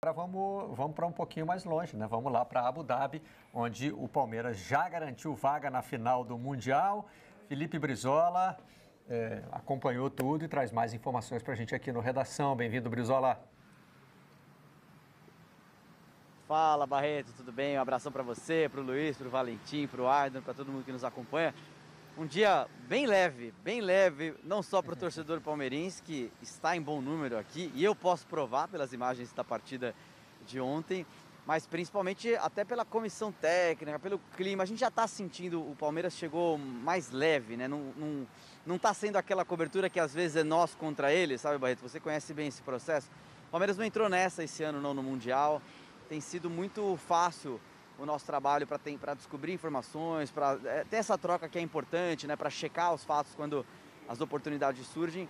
Agora vamos para um pouquinho mais longe, né? Vamos lá para Abu Dhabi, onde o Palmeiras já garantiu vaga na final do Mundial. Felipe Brizola acompanhou tudo e traz mais informações para a gente aqui no Redação. Bem-vindo, Brizola. Fala, Barreto, tudo bem? Um abração para você, para o Luiz, para o Valentim, para o Arden, para todo mundo que nos acompanha. Um dia bem leve, não só para o torcedor palmeirense, que está em bom número aqui, e eu posso provar pelas imagens da partida de ontem, mas principalmente até pela comissão técnica, pelo clima. A gente já está sentindo, o Palmeiras chegou mais leve, né? Não está sendo aquela cobertura que às vezes é nós contra eles, sabe, Barreto? Você conhece bem esse processo. O Palmeiras não entrou nessa esse ano não no Mundial, tem sido muito fácil o nosso trabalho para descobrir informações, para ter essa troca que é importante, né, para checar os fatos quando as oportunidades surgem.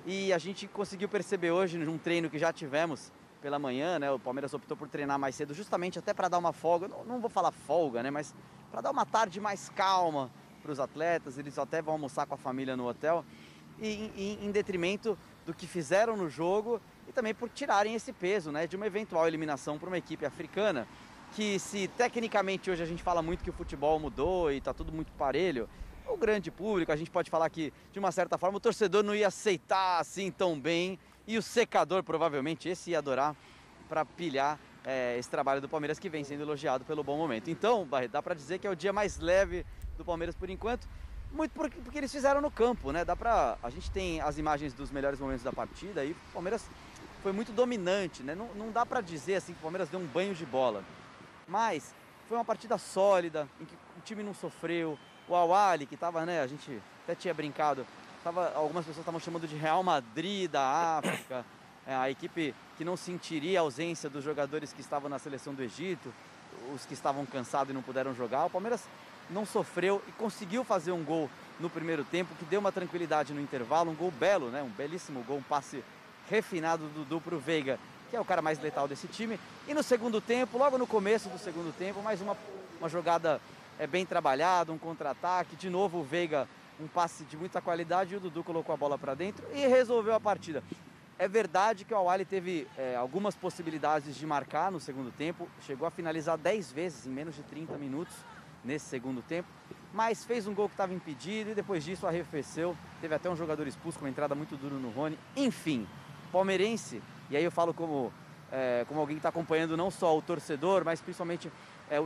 E a gente conseguiu perceber hoje, num treino que já tivemos pela manhã, né, o Palmeiras optou por treinar mais cedo, justamente até para dar uma folga, não vou falar folga, né, mas para dar uma tarde mais calma para os atletas. Eles até vão almoçar com a família no hotel, e em detrimento do que fizeram no jogo e também por tirarem esse peso, né, de uma eventual eliminação para uma equipe africana, que se tecnicamente hoje a gente fala muito que o futebol mudou e está tudo muito parelho, o grande público, a gente pode falar que de uma certa forma o torcedor não ia aceitar assim tão bem, e o secador provavelmente esse ia adorar para pilhar esse trabalho do Palmeiras, que vem sendo elogiado pelo bom momento. Então, Barreto, dá para dizer que é o dia mais leve do Palmeiras por enquanto. Muito porque eles fizeram no campo, né? A gente tem as imagens dos melhores momentos da partida e o Palmeiras foi muito dominante, né? Não dá pra dizer assim que o Palmeiras deu um banho de bola, mas foi uma partida sólida, em que o time não sofreu. O Al-Ahly, que tava, né? A gente até tinha brincado, algumas pessoas estavam chamando de Real Madrid da África, a equipe que não sentiria a ausência dos jogadores que estavam na seleção do Egito, os que estavam cansados e não puderam jogar. O Palmeiras não sofreu e conseguiu fazer um gol no primeiro tempo, que deu uma tranquilidade no intervalo, um gol belo, né? Um belíssimo gol, um passe refinado do Dudu pro Veiga, que é o cara mais letal desse time. E no segundo tempo, logo no começo do segundo tempo, mais uma jogada bem trabalhada, um contra-ataque, de novo o Veiga, um passe de muita qualidade, e o Dudu colocou a bola para dentro e resolveu a partida. É verdade que o Al-Ahly teve algumas possibilidades de marcar no segundo tempo, chegou a finalizar 10 vezes em menos de 30 minutos, nesse segundo tempo, mas fez um gol que estava impedido e depois disso arrefeceu. Teve até um jogador expulso com uma entrada muito dura no Rony. Enfim, palmeirense, e aí eu falo como alguém que está acompanhando não só o torcedor, mas principalmente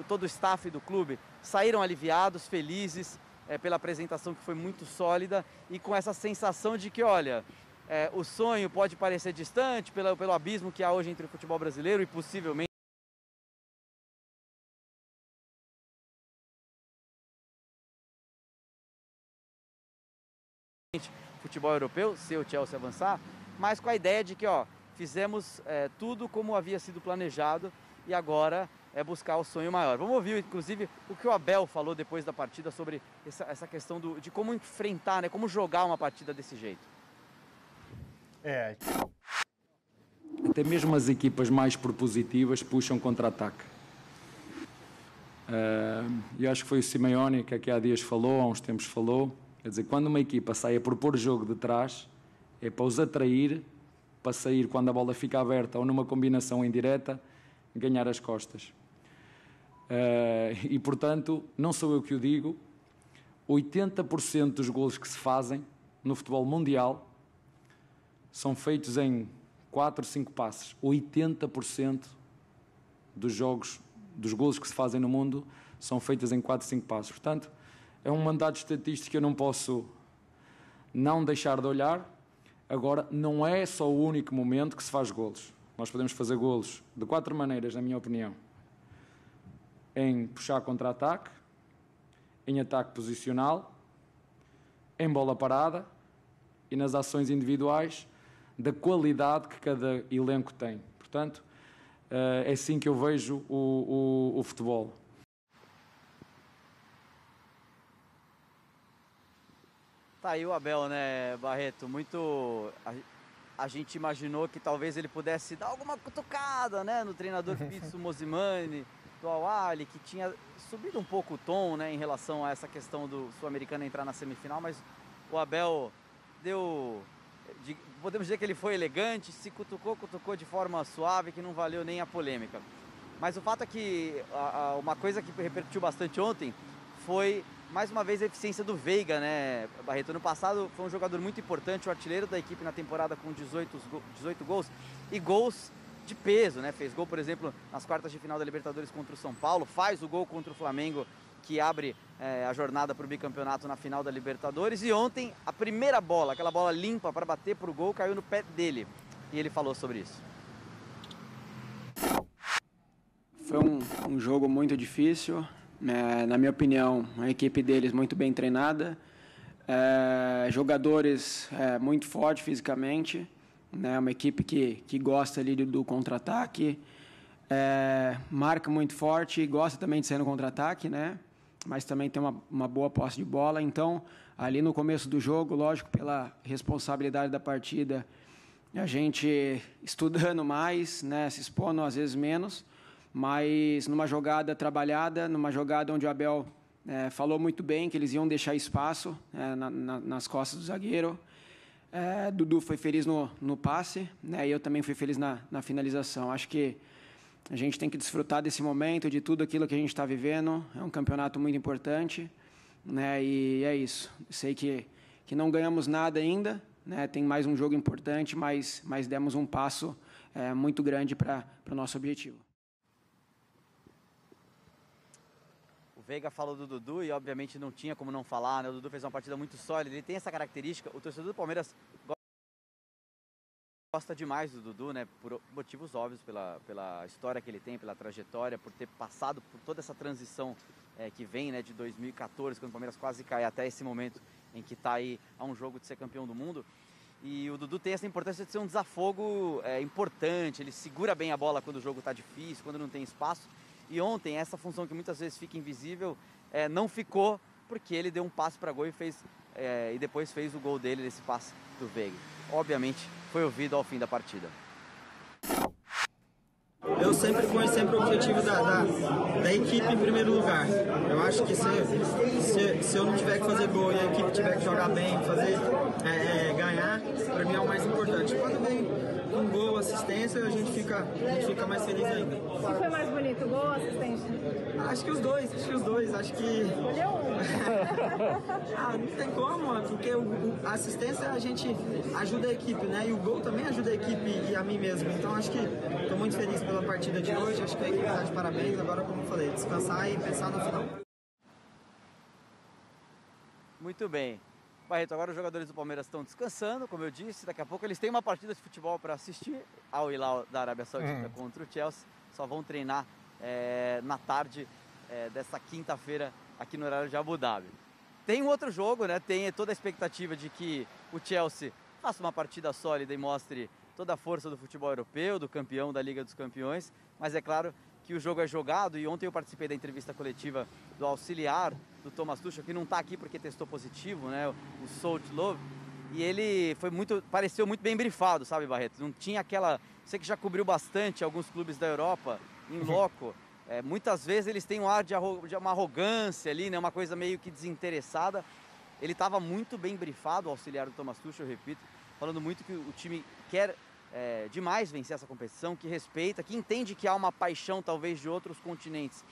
todo o staff do clube, saíram aliviados, felizes pela apresentação, que foi muito sólida, e com essa sensação de que, olha, o sonho pode parecer distante pelo abismo que há hoje entre o futebol brasileiro e possivelmente futebol europeu, se o Chelsea avançar, mas com a ideia de que fizemos tudo como havia sido planejado e agora é buscar o sonho maior. Vamos ouvir, inclusive, o que o Abel falou depois da partida sobre essa questão de como enfrentar, né, como jogar uma partida desse jeito. Até mesmo as equipas mais propositivas puxam contra-ataque. Eu acho que foi o Simeone que aqui há dias falou, há uns tempos falou. Quer dizer, quando uma equipa sai a propor jogo de trás, é para os atrair, para sair quando a bola fica aberta ou numa combinação indireta, ganhar as costas. E, portanto, não sou eu que o digo, 80% dos golos que se fazem no futebol mundial são feitos em 4, 5 passes. 80% dos golos que se fazem no mundo são feitos em 4, 5 passes. Portanto, é um mandado estatístico que eu não posso não deixar de olhar. Agora, não é só o único momento que se faz golos. Nós podemos fazer golos de 4 maneiras, na minha opinião. Em puxar contra-ataque, em ataque posicional, em bola parada e nas ações individuais da qualidade que cada elenco tem. Portanto, é assim que eu vejo o futebol. Tá aí o Abel, né, Barreto? A gente imaginou que talvez ele pudesse dar alguma cutucada, né, no treinador Pizzo Mosimane, do Al-Ahly, que tinha subido um pouco o tom, né, em relação a essa questão do Sul-Americano entrar na semifinal, mas o Abel podemos dizer que ele foi elegante, se cutucou de forma suave, que não valeu nem a polêmica. Mas o fato é que uma coisa que repercutiu bastante ontem foi, mais uma vez, a eficiência do Veiga, né, Barreto? No passado foi um jogador muito importante, o artilheiro da equipe na temporada com 18 gols e gols de peso, né? Fez gol, por exemplo, nas quartas de final da Libertadores contra o São Paulo, faz o gol contra o Flamengo, que abre a jornada para o bicampeonato na final da Libertadores. E ontem, a primeira bola, aquela bola limpa para bater para o gol, caiu no pé dele. E ele falou sobre isso. Foi um jogo muito difícil. Na minha opinião, a equipe deles muito bem treinada. Jogadores muito fortes fisicamente. Né, uma equipe que gosta ali do contra-ataque. Marca muito forte, gosta também de sair no contra-ataque, né? Mas também tem uma boa posse de bola. Então, ali no começo do jogo, lógico, pela responsabilidade da partida, a gente estudando mais, né, se expondo às vezes menos, mas numa jogada trabalhada, numa jogada onde o Abel falou muito bem que eles iam deixar espaço nas costas do zagueiro. Dudu foi feliz no passe, né, e eu também fui feliz na finalização. Acho que a gente tem que desfrutar desse momento, de tudo aquilo que a gente está vivendo. É um campeonato muito importante, né? E é isso. Sei que não ganhamos nada ainda, né? Tem mais um jogo importante, mas demos um passo muito grande para o nosso objetivo. O Veiga falou do Dudu e, obviamente, não tinha como não falar, né? O Dudu fez uma partida muito sólida. Ele tem essa característica. O torcedor do Palmeiras gosta demais do Dudu, né, por motivos óbvios, pela história que ele tem, pela trajetória, por ter passado por toda essa transição que vem, né, de 2014, quando o Palmeiras quase cai, até esse momento em que está aí a um jogo de ser campeão do mundo. E o Dudu tem essa importância de ser um desafogo importante, ele segura bem a bola quando o jogo está difícil, quando não tem espaço. E ontem, essa função que muitas vezes fica invisível, não ficou, porque ele deu um passe para gol e depois fez o gol dele nesse passe do Veiga. Obviamente, foi ouvido ao fim da partida. Eu sempre ponho o objetivo da equipe em primeiro lugar. Eu acho que se eu não tiver que fazer gol e a equipe tiver que jogar bem, ganhar, para mim é o mais importante. Quando vem um gol, assistência, a gente fica mais feliz ainda. O que foi mais bonito, gol ou assistência? Acho que os dois. Acho que... Escolheu um. Não tem como, porque a assistência a gente ajuda a equipe, né? E o gol também ajuda a equipe e a mim mesmo. Então acho que estou muito feliz pela partida de hoje. Acho que a equipe está de parabéns. Agora, como eu falei, descansar e pensar no final. Muito bem. Barreto, agora os jogadores do Palmeiras estão descansando, como eu disse. Daqui a pouco eles têm uma partida de futebol para assistir, Al Hilal da Arábia Saudita contra o Chelsea. Só vão treinar na tarde dessa quinta-feira aqui no horário de Abu Dhabi. Tem um outro jogo, né? Tem toda a expectativa de que o Chelsea faça uma partida sólida e mostre toda a força do futebol europeu, do campeão da Liga dos Campeões. Mas é claro que o jogo é jogado e ontem eu participei da entrevista coletiva do auxiliar do Thomas Tuchel, que não está aqui porque testou positivo, né? O South Love. E ele pareceu muito bem brifado, sabe, Barreto? Não tinha aquela... Você que já cobriu bastante alguns clubes da Europa, em loco. Muitas vezes eles têm um ar de uma arrogância ali, né? Uma coisa meio que desinteressada. Ele estava muito bem brifado, o auxiliar do Thomas Tuchel, eu repito, falando muito que o time quer demais vencer essa competição, que respeita, que entende que há uma paixão talvez de outros continentes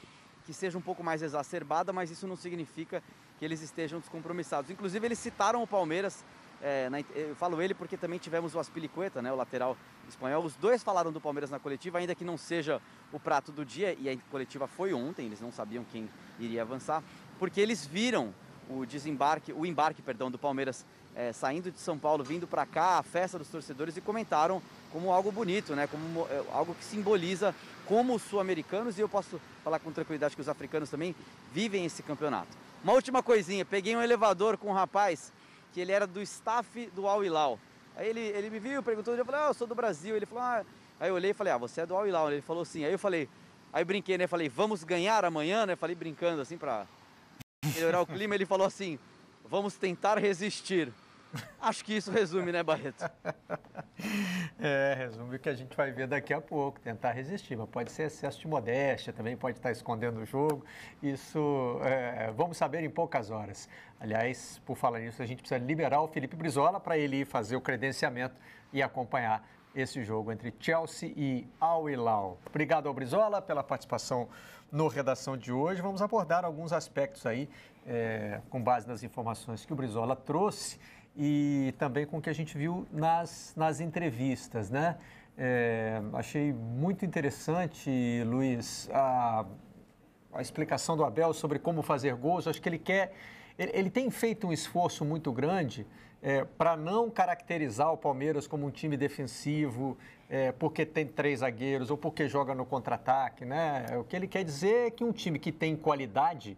que seja um pouco mais exacerbada, mas isso não significa que eles estejam descompromissados. Inclusive eles citaram o Palmeiras, eu falo ele porque também tivemos o Azpilicueta, né, o lateral espanhol. Os dois falaram do Palmeiras na coletiva, ainda que não seja o prato do dia, e a coletiva foi ontem, eles não sabiam quem iria avançar, porque eles viram o embarque do Palmeiras saindo de São Paulo, vindo para cá, a festa dos torcedores, e comentaram como algo bonito, né? Como algo que simboliza como os sul-americanos, e eu posso falar com tranquilidade que os africanos também vivem esse campeonato. Uma última coisinha, peguei um elevador com um rapaz que ele era do staff do Al Hilal. Aí ele me viu, perguntou, eu falei, eu sou do Brasil. Ele falou, Aí eu olhei e falei, você é do Al Hilal. Ele falou assim, aí eu brinquei, né? Falei, vamos ganhar amanhã, né? Falei brincando assim para melhorar o clima. Ele falou assim, vamos tentar resistir. Acho que isso resume, né, Barreto? Resume o que a gente vai ver daqui a pouco, tentar resistir, mas pode ser excesso de modéstia, também pode estar escondendo o jogo, isso vamos saber em poucas horas. Aliás, por falar nisso, a gente precisa liberar o Felipe Brizola para ele ir fazer o credenciamento e acompanhar esse jogo entre Chelsea e Al Hilal. Obrigado ao Brizola pela participação no Redação de hoje. Vamos abordar alguns aspectos aí, com base nas informações que o Brizola trouxe e também com o que a gente viu nas entrevistas, né? Achei muito interessante, Luiz, a explicação do Abel sobre como fazer gols. Acho que ele tem feito um esforço muito grande para não caracterizar o Palmeiras como um time defensivo, porque tem 3 zagueiros ou porque joga no contra-ataque, né? O que ele quer dizer é que um time que tem qualidade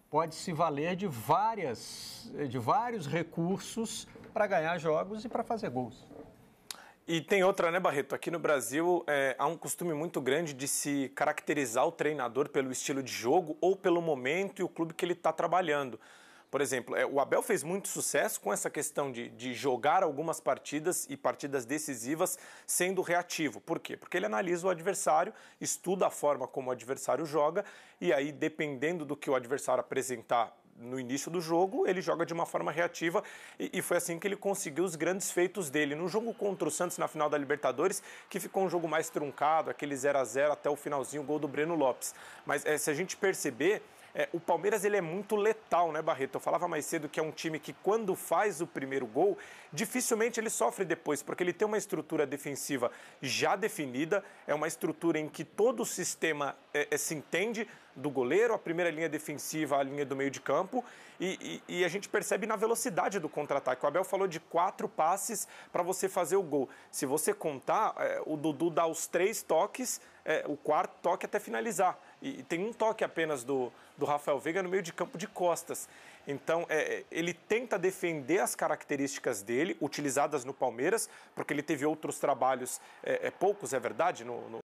pode se valer de vários recursos para ganhar jogos e para fazer gols. E tem outra, né, Barreto? Aqui no Brasil há um costume muito grande de se caracterizar o treinador pelo estilo de jogo ou pelo momento e o clube que ele está trabalhando. Por exemplo, o Abel fez muito sucesso com essa questão de jogar algumas partidas e partidas decisivas sendo reativo. Por quê? Porque ele analisa o adversário, estuda a forma como o adversário joga e aí, dependendo do que o adversário apresentar no início do jogo, ele joga de uma forma reativa e foi assim que ele conseguiu os grandes feitos dele. No jogo contra o Santos na final da Libertadores, que ficou um jogo mais truncado, aquele 0-0 até o finalzinho, o gol do Breno Lopes. Mas se a gente perceber, o Palmeiras ele é muito letal, né, Barreto? Eu falava mais cedo que é um time que, quando faz o primeiro gol, dificilmente ele sofre depois, porque ele tem uma estrutura defensiva já definida, é uma estrutura em que todo o sistema se entende, do goleiro, a primeira linha defensiva, a linha do meio de campo, e a gente percebe na velocidade do contra-ataque. O Abel falou de 4 passes para você fazer o gol. Se você contar, o Dudu dá os 3 toques, o 4º toque até finalizar. E tem um toque apenas do Rafael Veiga no meio de campo de costas. Então, ele tenta defender as características dele, utilizadas no Palmeiras, porque ele teve outros trabalhos, poucos, é verdade, no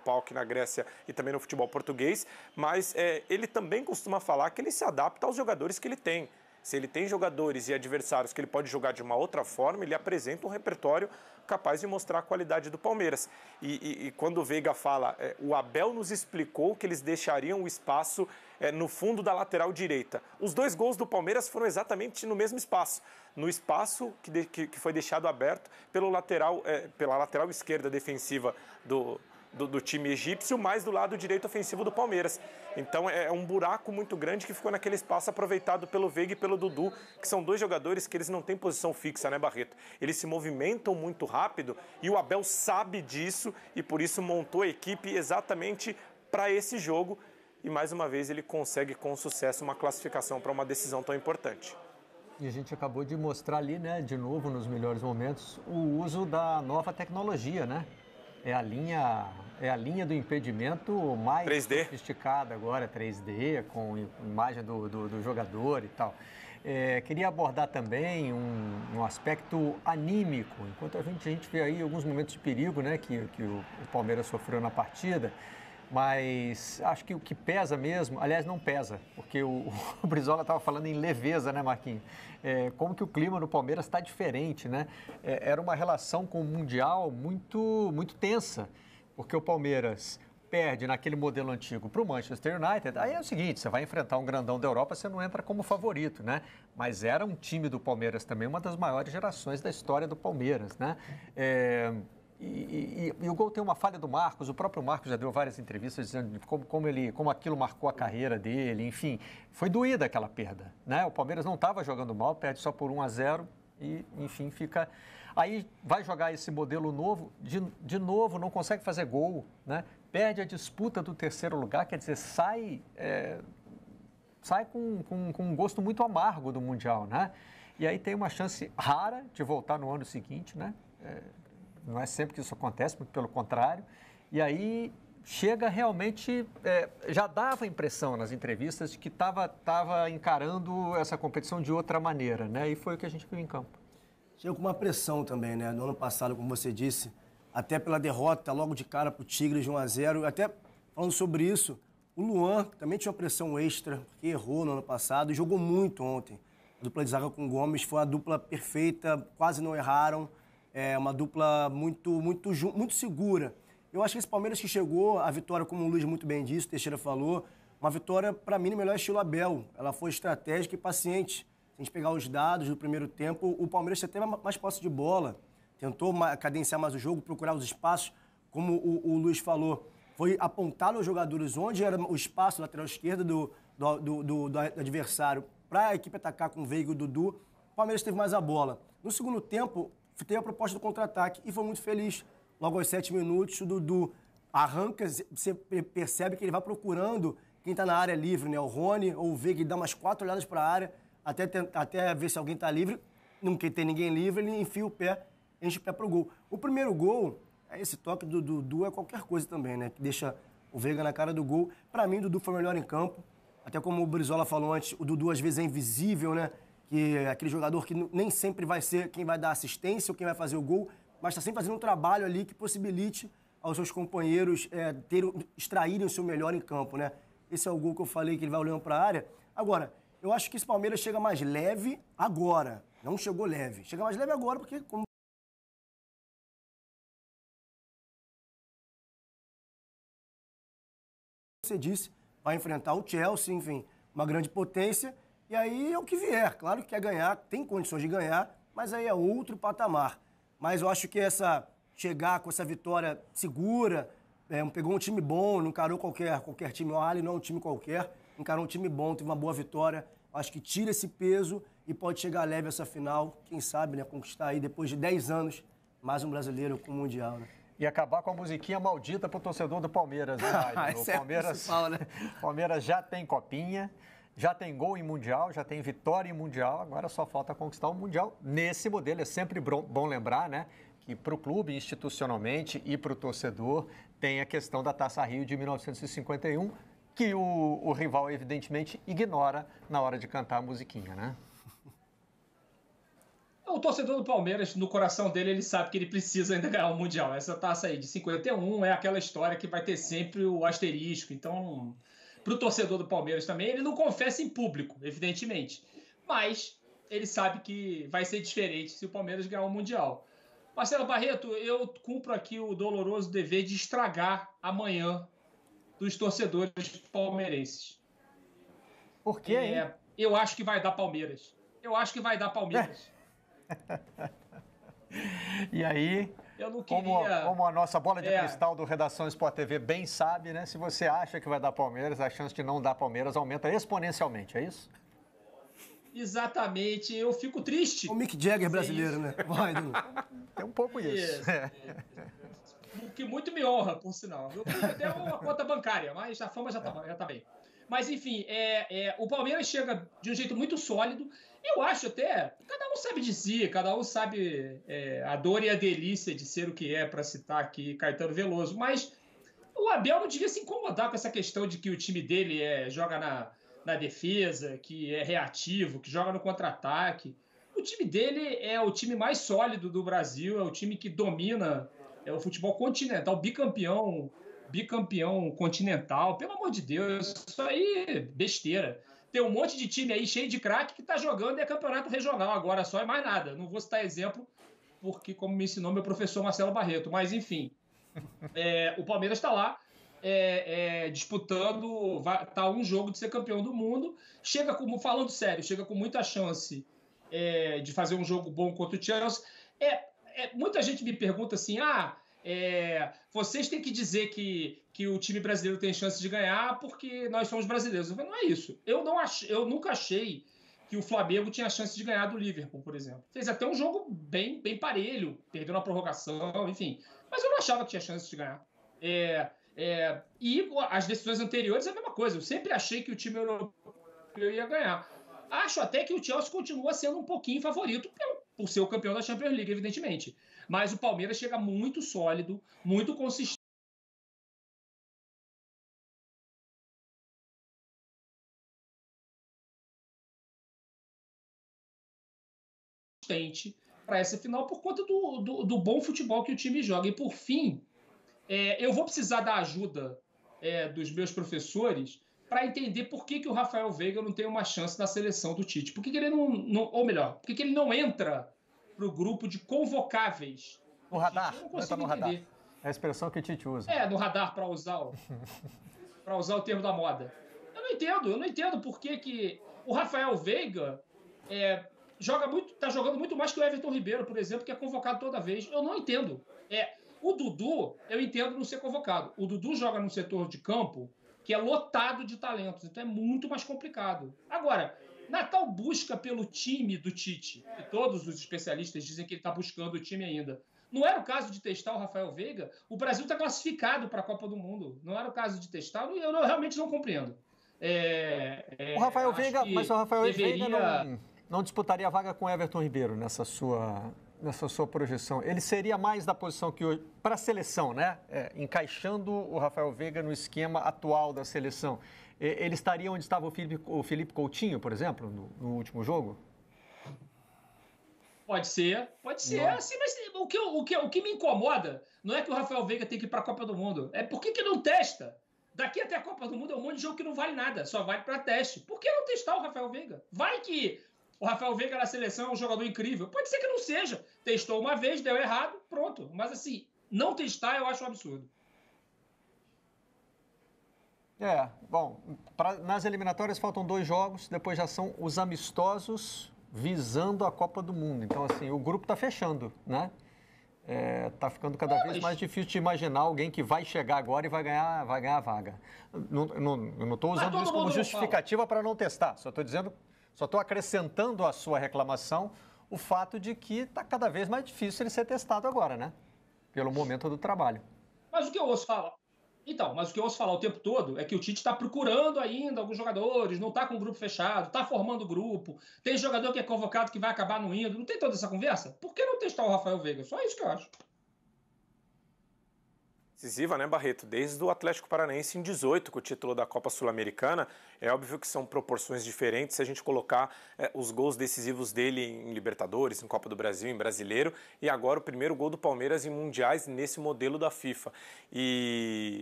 PAOK na Grécia e também no futebol português, mas ele também costuma falar que ele se adapta aos jogadores que ele tem. Se ele tem jogadores e adversários que ele pode jogar de uma outra forma, ele apresenta um repertório capaz de mostrar a qualidade do Palmeiras. E quando o Veiga fala, o Abel nos explicou que eles deixariam o espaço no fundo da lateral direita. Os 2 gols do Palmeiras foram exatamente no mesmo espaço, no espaço que foi deixado aberto pela lateral esquerda defensiva do time egípcio, mais do lado direito ofensivo do Palmeiras. Então é um buraco muito grande que ficou naquele espaço aproveitado pelo Veiga e pelo Dudu, que são 2 jogadores que eles não têm posição fixa, né, Barreto? Eles se movimentam muito rápido e o Abel sabe disso e por isso montou a equipe exatamente para esse jogo e mais uma vez ele consegue com sucesso uma classificação para uma decisão tão importante. E a gente acabou de mostrar ali, né, de novo nos melhores momentos, o uso da nova tecnologia, né? É a linha do impedimento mais 3D. Sofisticada agora, 3D, com imagem do jogador e tal. Queria abordar também um aspecto anímico. Enquanto a gente vê aí alguns momentos de perigo, né, que o Palmeiras sofreu na partida, mas acho que o que pesa mesmo, aliás, não pesa, porque o Brizola estava falando em leveza, né, Marquinhos? Como que o clima no Palmeiras está diferente, né? Era uma relação com o Mundial muito, muito tensa, porque o Palmeiras perde naquele modelo antigo para o Manchester United. Aí é o seguinte, você vai enfrentar um grandão da Europa, você não entra como favorito, né? Mas era um time do Palmeiras também, uma das maiores gerações da história do Palmeiras, né? E o gol tem uma falha do Marcos, o próprio Marcos já deu várias entrevistas dizendo como aquilo marcou a carreira dele, enfim, foi doída aquela perda, né? O Palmeiras não estava jogando mal, perde só por 1-0 e, enfim, fica... Aí vai jogar esse modelo novo, de novo não consegue fazer gol, né? Perde a disputa do 3º lugar, quer dizer, sai com um gosto muito amargo do Mundial, né? E aí tem uma chance rara de voltar no ano seguinte, né? Não é sempre que isso acontece, muito pelo contrário. E aí chega realmente, já dava a impressão nas entrevistas de que estava encarando essa competição de outra maneira, né? E foi o que a gente viu em campo. Chega com uma pressão também, né? No ano passado, como você disse, até pela derrota logo de cara para o Tigres de 1-0. Até falando sobre isso, O Luan também tinha uma pressão extra, porque errou no ano passado e jogou muito ontem. A dupla de zaga com o Gomes foi uma dupla perfeita, quase não erraram. É uma dupla muito segura. Eu acho que esse Palmeiras que chegou, a vitória, como o Luiz muito bem disse, o Teixeira falou, uma vitória, para mim, no melhor estilo Abel. Ela foi estratégica e paciente. Se a gente pegar os dados do primeiro tempo, o Palmeiras teve mais posse de bola, tentou cadenciar mais o jogo, procurar os espaços, como o Luiz falou. Foi apontar os jogadores onde era o espaço lateral esquerdo do adversário para a equipe atacar com o Veiga e o Dudu. O Palmeiras teve mais a bola. No segundo tempo, teve a proposta do contra-ataque e foi muito feliz. Logo aos 7 minutos, o Dudu arranca, você percebe que ele vai procurando quem está na área livre, né? O Rony ou o Veiga, ele dá umas 4 olhadas para a área, até ver se alguém está livre. Não tem ninguém livre, ele enfia o pé, enche o pé para o gol. O primeiro gol, esse toque do Dudu é qualquer coisa também, né? Que deixa o Veiga na cara do gol. Para mim, o Dudu foi o melhor em campo. Até como o Brizola falou antes, o Dudu às vezes é invisível, né? Que é aquele jogador que nem sempre vai ser quem vai dar assistência ou quem vai fazer o gol, mas está sempre fazendo um trabalho ali que possibilite aos seus companheiros extraírem o seu melhor em campo, né? Esse é o gol que eu falei, que ele vai olhando para a área. Agora, eu acho que esse Palmeiras chega mais leve agora. Não chegou leve. Chega mais leve agora porque, como você disse, vai enfrentar o Chelsea, enfim, uma grande potência. E aí é o que vier. Claro que quer ganhar, tem condições de ganhar, mas aí é outro patamar. Mas eu acho que chegar com essa vitória segura, pegou um time bom, não encarou qualquer time. O Ali não é um time qualquer, encarou um time bom, teve uma boa vitória. Acho que tira esse peso e pode chegar leve essa final. Quem sabe, né, conquistar aí, depois de 10 anos, mais um brasileiro com o Mundial, né? E acabar com a musiquinha maldita pro torcedor do Palmeiras, né, Raio? O Palmeiras já tem copinha, já tem gol em Mundial, já tem vitória em Mundial, agora só falta conquistar o Mundial nesse modelo. É sempre bom lembrar, né, que para o clube, institucionalmente, e para o torcedor, tem a questão da Taça Rio de 1951, que o rival, evidentemente, ignora na hora de cantar a musiquinha, né? O torcedor do Palmeiras, no coração dele, ele sabe que ele precisa ainda ganhar o Mundial. Essa taça aí de 51 é aquela história que vai ter sempre o asterisco. Então, para o torcedor do Palmeiras também, ele não confessa em público, evidentemente. Mas ele sabe que vai ser diferente se o Palmeiras ganhar o Mundial. Marcelo Barreto, eu cumpro aqui o doloroso dever de estragar amanhã dos torcedores palmeirenses. Por quê, hein? Eu acho que vai dar Palmeiras. E aí, eu não queria... como a nossa bola de cristal do Redação Sport TV bem sabe, né? Se você acha que vai dar Palmeiras, a chance de não dar Palmeiras aumenta exponencialmente, é isso? Exatamente, eu fico triste. O Mick Jagger brasileiro, né? Vai, tem um pouco isso. O que muito me honra, por sinal. Eu tenho até uma conta bancária, mas a fama já tá bem. Mas, enfim, o Palmeiras chega de um jeito muito sólido. Eu acho até, cada um sabe de si, cada um sabe a dor e a delícia de ser o que é, para citar aqui Caetano Veloso. Mas o Abel não devia se incomodar com essa questão de que o time dele joga na defesa, que é reativo, que joga no contra-ataque. O time dele é o time mais sólido do Brasil, é o time que domina o futebol continental, bicampeão continental. Pelo amor de Deus, isso aí besteira. Tem um monte de time aí cheio de craque que tá jogando campeonato regional agora só e mais nada. Não vou citar exemplo, porque como me ensinou meu professor Marcelo Barreto. Mas, enfim, o Palmeiras está lá disputando, tá um jogo de ser campeão do mundo. Falando sério, chega com muita chance de fazer um jogo bom contra o Chelsea. Muita gente me pergunta assim, vocês têm que dizer que o time brasileiro tem chance de ganhar porque nós somos brasileiros. Eu falo, não é isso. Eu nunca achei que o Flamengo tinha chance de ganhar do Liverpool, por exemplo. Fez até um jogo bem parelho, perdeu na prorrogação, enfim. Mas eu não achava que tinha chance de ganhar. E as decisões anteriores é a mesma coisa. Eu sempre achei que o time europeu ia ganhar. Acho até que o Chelsea continua sendo um pouquinho favorito por ser o campeão da Champions League, evidentemente. Mas o Palmeiras chega muito sólido, muito consistente para essa final por conta do bom futebol que o time joga. E por fim, eu vou precisar da ajuda dos meus professores para entender por que o Rafael Veiga não tem uma chance na seleção do Tite. Por que ele ou melhor, por que ele não entra para o grupo de convocáveis? No radar, eu não consigo no entender. Radar. É a expressão que o Tite usa. No radar, para usar o termo da moda. Eu não entendo por que o Rafael Veiga tá jogando muito mais que o Everton Ribeiro, por exemplo, que é convocado toda vez. Eu não entendo. O Dudu, eu entendo não ser convocado. O Dudu joga num setor de campo que é lotado de talentos, então é muito mais complicado. Agora, na tal busca pelo time do Tite, e todos os especialistas dizem que ele está buscando o time ainda, não era o caso de testar o Rafael Veiga? O Brasil está classificado para a Copa do Mundo. Não era o caso de testar? Eu realmente não compreendo. O Rafael Veiga, mas o Rafael Veiga não disputaria a vaga com o Everton Ribeiro nessa sua projeção. Ele seria mais da posição que hoje, para a seleção, né? Encaixando o Rafael Veiga no esquema atual da seleção. Ele estaria onde estava o Felipe Coutinho, por exemplo, no último jogo? Pode ser, assim, mas o que me incomoda não é que o Rafael Veiga tem que ir para a Copa do Mundo, é por que não testa? Daqui até a Copa do Mundo é um monte de jogo que não vale nada, só vale para teste. Por que não testar o Rafael Veiga? Vai que o Rafael Veiga na seleção é um jogador incrível. Pode ser que não seja. Testou uma vez, deu errado, pronto. Mas assim, não testar eu acho um absurdo. Bom, nas eliminatórias faltam 2 jogos, depois já são os amistosos visando a Copa do Mundo. Então, assim, o grupo está fechando, né? Tá ficando cada vez mais difícil de imaginar alguém que vai chegar agora e vai ganhar a vaga. Eu não estou usando isso como justificativa para não testar. Só estou acrescentando à sua reclamação o fato de que está cada vez mais difícil ele ser testado agora, né? Pelo momento do trabalho. Mas o que eu ouço falar? Então, mas o que eu ouço falar o tempo todo é que o Tite está procurando ainda alguns jogadores, não está com o grupo fechado, está formando grupo, tem jogador que é convocado que vai acabar não indo. Não tem toda essa conversa? Por que não testar o Rafael Veiga? Só isso que eu acho. Decisiva, né, Barreto? Desde o Atlético Paranaense em 18, com o título da Copa Sul-Americana. É óbvio que são proporções diferentes se a gente colocar os gols decisivos dele em Libertadores, em Copa do Brasil, em Brasileiro, e agora o primeiro gol do Palmeiras em Mundiais nesse modelo da FIFA.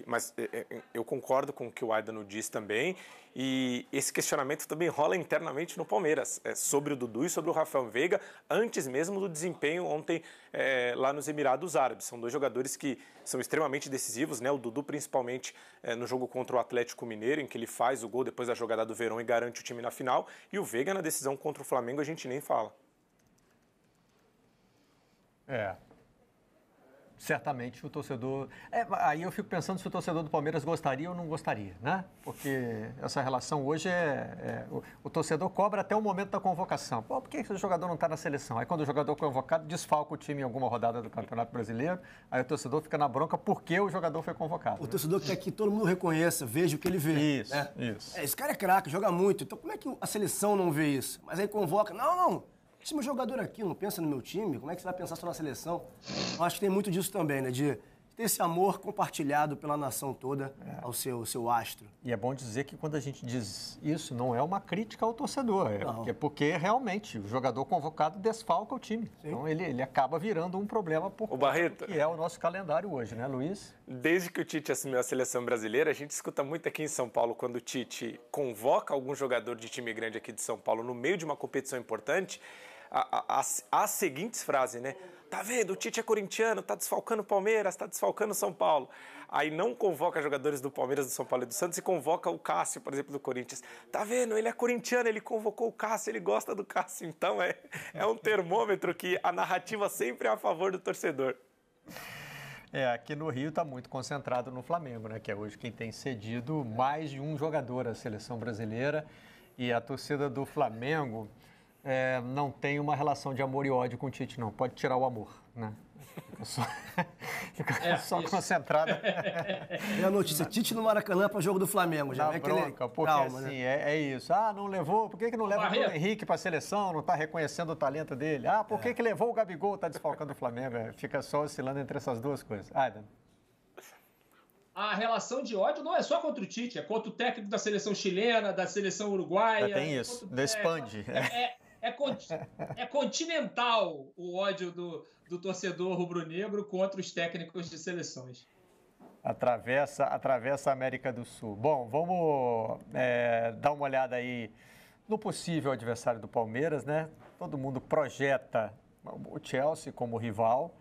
Mas eu concordo com o que o Aidano diz também, e esse questionamento também rola internamente no Palmeiras, sobre o Dudu e sobre o Rafael Veiga, antes mesmo do desempenho ontem lá nos Emirados Árabes. São 2 jogadores que são extremamente decisivos, né? O Dudu principalmente no jogo contra o Atlético Mineiro, em que ele faz o gol depois da jogada do Verón e garante o time na final, e o Veiga na decisão contra o Flamengo a gente nem fala. Certamente o torcedor... aí eu fico pensando se o torcedor do Palmeiras gostaria ou não gostaria, né? Porque essa relação hoje o torcedor cobra até o momento da convocação. Por que esse jogador não está na seleção? Aí quando o jogador convocado desfalca o time em alguma rodada do Campeonato Brasileiro, aí o torcedor fica na bronca porque o jogador foi convocado. O torcedor quer que todo mundo reconheça, veja o que ele vê. Isso, né? isso. Esse cara é craque, joga muito. Então como é que a seleção não vê isso? Mas aí convoca... Não. Esse meu jogador aqui não pensa no meu time, como é que você vai pensar só na seleção? Eu acho que tem muito disso também, né? De ter esse amor compartilhado pela nação toda ao seu astro. E é bom dizer que quando a gente diz isso, não é uma crítica ao torcedor, porque realmente o jogador convocado desfalca o time. Sim. Então ele acaba virando um problema que é o nosso calendário hoje, né, Luiz? Desde que o Tite assumiu a seleção brasileira, a gente escuta muito aqui em São Paulo, quando o Tite convoca algum jogador de time grande aqui de São Paulo no meio de uma competição importante, as seguintes frases, né? Tá vendo? O Tite é corintiano, tá desfalcando o Palmeiras, tá desfalcando o São Paulo. Aí não convoca jogadores do Palmeiras, do São Paulo e do Santos e convoca o Cássio, por exemplo, do Corinthians. Tá vendo? Ele é corintiano, ele convocou o Cássio, ele gosta do Cássio. Então é um termômetro que a narrativa sempre é a favor do torcedor. Aqui no Rio está muito concentrado no Flamengo, né? Que é hoje quem tem cedido mais de um jogador à seleção brasileira. E a torcida do Flamengo... não tem uma relação de amor e ódio com o Tite, não. Pode tirar o amor, né? Fica só concentrado. E a notícia, Tite no Maracanã para o jogo do Flamengo. Já é bronca, porque calma, assim, né? isso. Não levou, por que não leva o Bruno Henrique para a seleção? Não está reconhecendo o talento dele? Por que levou o Gabigol? Está desfalcando o Flamengo. Fica só oscilando entre essas duas coisas. Dan. A relação de ódio não é só contra o Tite, é contra o técnico da seleção chilena, da seleção uruguaia. Tem isso, expande. É continental o ódio do torcedor rubro-negro contra os técnicos de seleções. Atravessa a América do Sul. Bom, vamos dar uma olhada aí no possível adversário do Palmeiras, né? Todo mundo projeta o Chelsea como rival.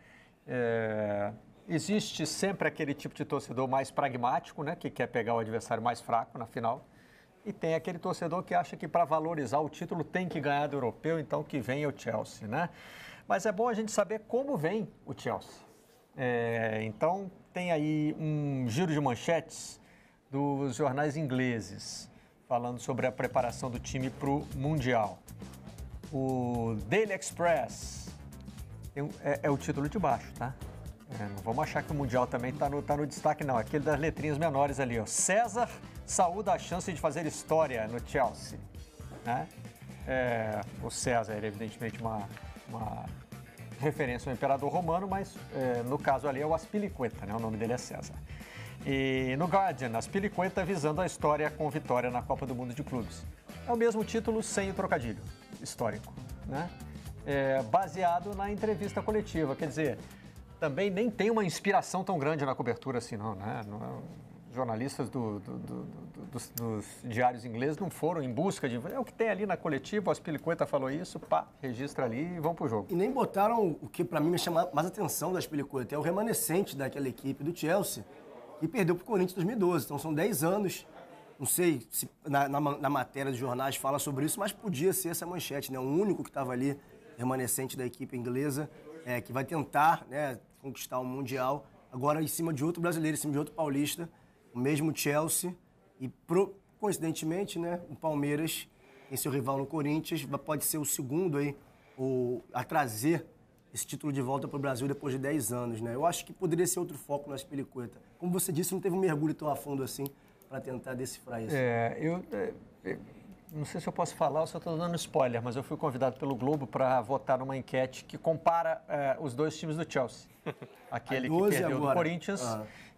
Existe sempre aquele tipo de torcedor mais pragmático, né? Que quer pegar o adversário mais fraco na final. E tem aquele torcedor que acha que para valorizar o título tem que ganhar do europeu, então que venha o Chelsea, né? Mas é bom a gente saber como vem o Chelsea. Então, tem aí um giro de manchetes dos jornais ingleses falando sobre a preparação do time para o Mundial. O Daily Express é o título de baixo, tá? Não vamos achar que o Mundial também está no destaque, não. Aquele das letrinhas menores ali, ó. César saúda a chance de fazer história no Chelsea, né? O César é evidentemente uma referência ao imperador romano, mas no caso ali é o Azpilicueta, né? O nome dele é César. E no Guardian, Azpilicueta visando a história com vitória na Copa do Mundo de Clubes. É o mesmo título sem o trocadilho histórico, né? Baseado na entrevista coletiva, quer dizer, também nem tem uma inspiração tão grande na cobertura assim, não, né? Jornalistas dos diários ingleses não foram em busca de... É o que tem ali na coletiva, o Azpilicueta falou isso, pá, registra ali e vão pro jogo. E nem botaram o que para mim me chama mais atenção do Azpilicueta, é o remanescente daquela equipe do Chelsea, que perdeu pro Corinthians em 2012. Então são 10 anos, não sei se na matéria dos jornais fala sobre isso, mas podia ser essa manchete, né? O único que estava ali, remanescente da equipe inglesa, que vai tentar, né, conquistar o Mundial, agora em cima de outro brasileiro, em cima de outro paulista, o mesmo Chelsea, e coincidentemente, né, o Palmeiras, em seu rival no Corinthians, pode ser o segundo aí, a trazer esse título de volta para o Brasil depois de 10 anos, né? Eu acho que poderia ser outro foco no Azpilicueta. Como você disse, não teve um mergulho tão a fundo assim para tentar decifrar isso. Eu não sei se eu posso falar ou se eu estou dando spoiler, mas eu fui convidado pelo Globo para votar numa enquete que compara os dois times do Chelsea. Aquele que perdeu do Corinthians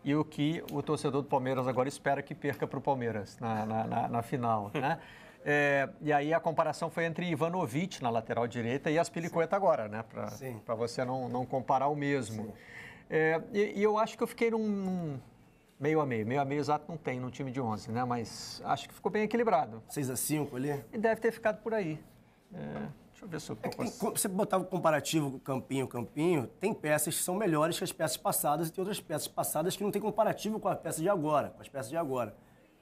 e o que o torcedor do Palmeiras agora espera que perca para o Palmeiras na final, né? E aí a comparação foi entre Ivanovic na lateral direita e Azpilicueta agora, né? Para você não comparar o mesmo. E eu acho que eu fiquei num meio a meio. Meio a meio exato não tem no time de 11, né? Mas acho que ficou bem equilibrado. 6-5 ali? E deve ter ficado por aí. Deixa eu ver se eu tô... Você botava o comparativo campinho, tem peças que são melhores que as peças passadas e tem outras peças passadas que não tem comparativo com a peça de agora, com as peças de agora.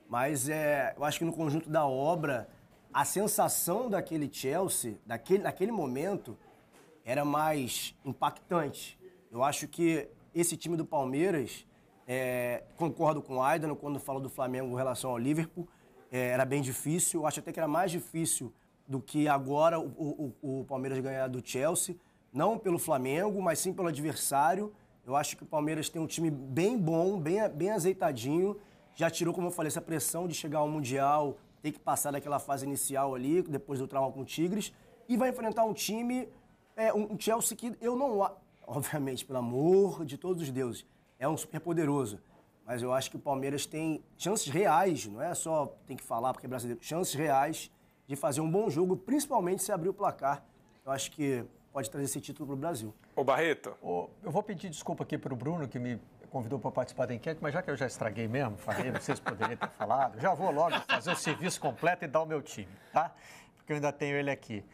Mas eu acho que no conjunto da obra, a sensação daquele Chelsea, naquele momento, era mais impactante. Eu acho que esse time do Palmeiras, concordo com o Aidan quando fala do Flamengo em relação ao Liverpool, era bem difícil. Eu acho até que era mais difícil do que agora o Palmeiras ganhar do Chelsea, não pelo Flamengo, mas sim pelo adversário. Eu acho que o Palmeiras tem um time bem bom, bem azeitadinho, já tirou, como eu falei, essa pressão de chegar ao Mundial, ter que passar daquela fase inicial ali, depois do trauma com o Tigres, e vai enfrentar um time, um Chelsea que eu não... Obviamente, pelo amor de todos os deuses, é um super poderoso, mas eu acho que o Palmeiras tem chances reais, não é só tem que falar porque é brasileiro, chances reais de fazer um bom jogo, principalmente se abrir o placar. Eu acho que pode trazer esse título para o Brasil. Ô Barreto. Eu vou pedir desculpa aqui para o Bruno, que me convidou para participar da enquete, mas já que eu já estraguei mesmo, falei, não sei se poderia ter falado, já vou logo fazer o serviço completo e dar o meu time, tá? Porque eu ainda tenho ele aqui.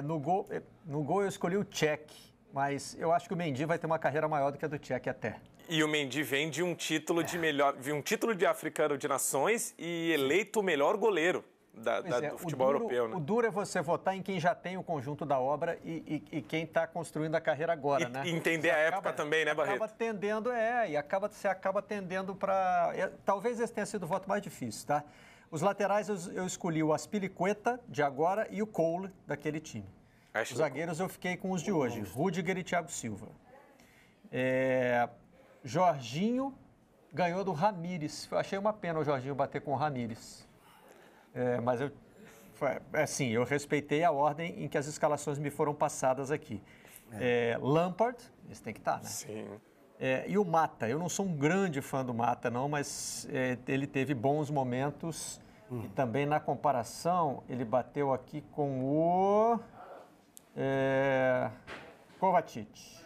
No gol eu escolhi o Cech, mas eu acho que o Mendy vai ter uma carreira maior do que a do Cech até. E o Mendy vem de um título um título de Africano de Nações e eleito o melhor goleiro do futebol europeu, né? O duro é você votar em quem já tem o conjunto da obra e quem está construindo a carreira agora, né? E entender a época também, né, Barreto? Você acaba tendendo para... Talvez esse tenha sido o voto mais difícil, tá? Os laterais eu escolhi o Azpilicueta de agora e o Cole daquele time. Os zagueiros eu fiquei com os de hoje, Rüdiger e Thiago Silva. Jorginho ganhou do Ramires. Eu achei uma pena o Jorginho bater com o Ramires. Mas eu respeitei a ordem em que as escalações me foram passadas aqui. Lampard, esse tem que estar, né? Sim. E o Mata, eu não sou um grande fã do Mata, não, mas ele teve bons momentos. E também na comparação, ele bateu aqui com o Kovacic.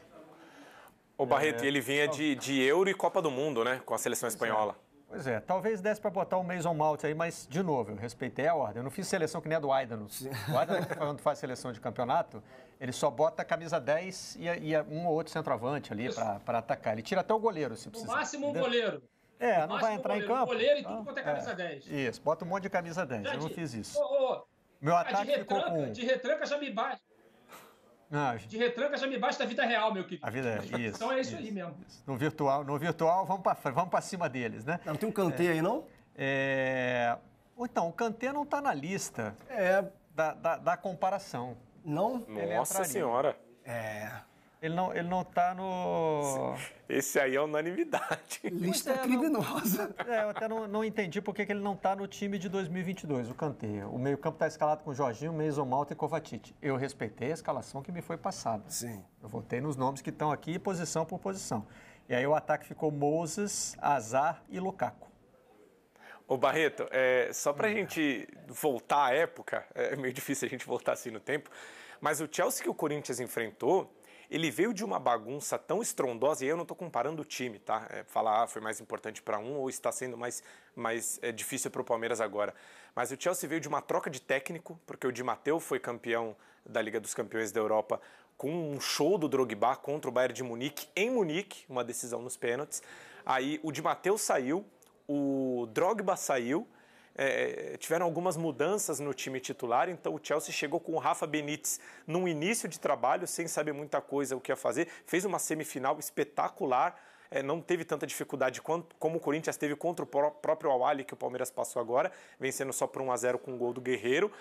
O Barreto, ele vinha de Euro e Copa do Mundo, né? Com a seleção espanhola. Pois é, talvez desse para botar o Mason Mount aí, mas, de novo, eu respeitei a ordem. Eu não fiz seleção que nem a do Aidano. O Aidano, quando faz seleção de campeonato, ele só bota a camisa 10 e um ou outro centroavante ali para atacar. Ele tira até o goleiro, se precisar. No máximo entendeu? goleiro. Não vai entrar em campo. Goleiro e tudo quanto é camisa 10. Isso, bota um monte de camisa 10. Eu não fiz isso. Meu De ataque ficou com... De retranca já me bate. De retranca já me bate da vida real, meu querido. A vida é isso. Então é isso aí mesmo. Isso. No virtual vamos para cima deles, né? Não tem um Kanté aí, não? Então, o Kanté não está na lista da comparação. Não? Nossa Senhora. Ele não está no... Esse aí é unanimidade. Lista criminosa. Eu até não entendi por que ele não está no time de 2022, o Kanté. O meio-campo está escalado com Jorginho, Mason Mount e Kovacic. Eu respeitei a escalação que me foi passada. Sim. Eu votei nos nomes que estão aqui, posição por posição. E aí o ataque ficou Moses, Hazard e Lukaku. Ô Barreto, só para a gente voltar à época, é meio difícil a gente voltar assim no tempo, mas o Chelsea que o Corinthians enfrentou, ele veio de uma bagunça tão estrondosa, e eu não estou comparando o time, tá? Falar foi mais importante para um ou está sendo mais difícil para o Palmeiras agora. Mas o Chelsea veio de uma troca de técnico, porque o Di Matteo foi campeão da Liga dos Campeões da Europa com um show do Drogba contra o Bayern de Munique, em Munique, uma decisão nos pênaltis. Aí o Di Matteo saiu, o Drogba saiu, tiveram algumas mudanças no time titular, então o Chelsea chegou com o Rafa Benítez num início de trabalho, sem saber muita coisa o que ia fazer, fez uma semifinal espetacular, não teve tanta dificuldade como o Corinthians teve contra o próprio Al-Ahly, que o Palmeiras passou agora, vencendo só por 1-0 com o gol do Guerreiro.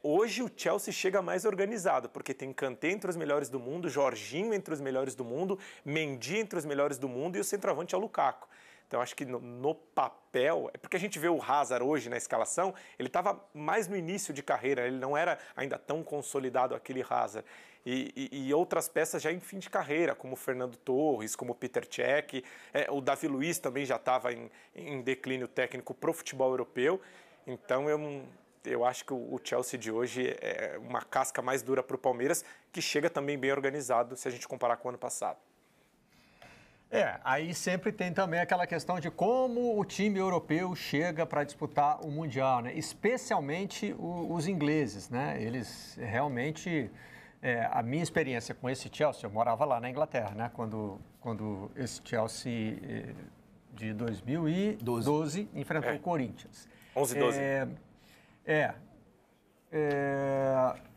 Hoje o Chelsea chega mais organizado, porque tem Kanté entre os melhores do mundo, Jorginho entre os melhores do mundo, Mendy entre os melhores do mundo e o centroavante é o Lukaku. Então, acho que no papel, é porque a gente vê o Hazard hoje na escalação, ele estava mais no início de carreira, ele não era ainda tão consolidado aquele Hazard. E outras peças já em fim de carreira, como o Fernando Torres, como o Peter Cech, o Davi Luiz também já estava em declínio técnico para o futebol europeu. Então, eu acho que o Chelsea de hoje é uma casca mais dura para o Palmeiras, que chega também bem organizado se a gente comparar com o ano passado. Aí sempre tem também aquela questão de como o time europeu chega para disputar o Mundial, né? Especialmente os ingleses, né? Eles realmente... a minha experiência com esse Chelsea, eu morava lá na Inglaterra, né? Quando esse Chelsea de 2012 enfrentou o Corinthians. 11-12.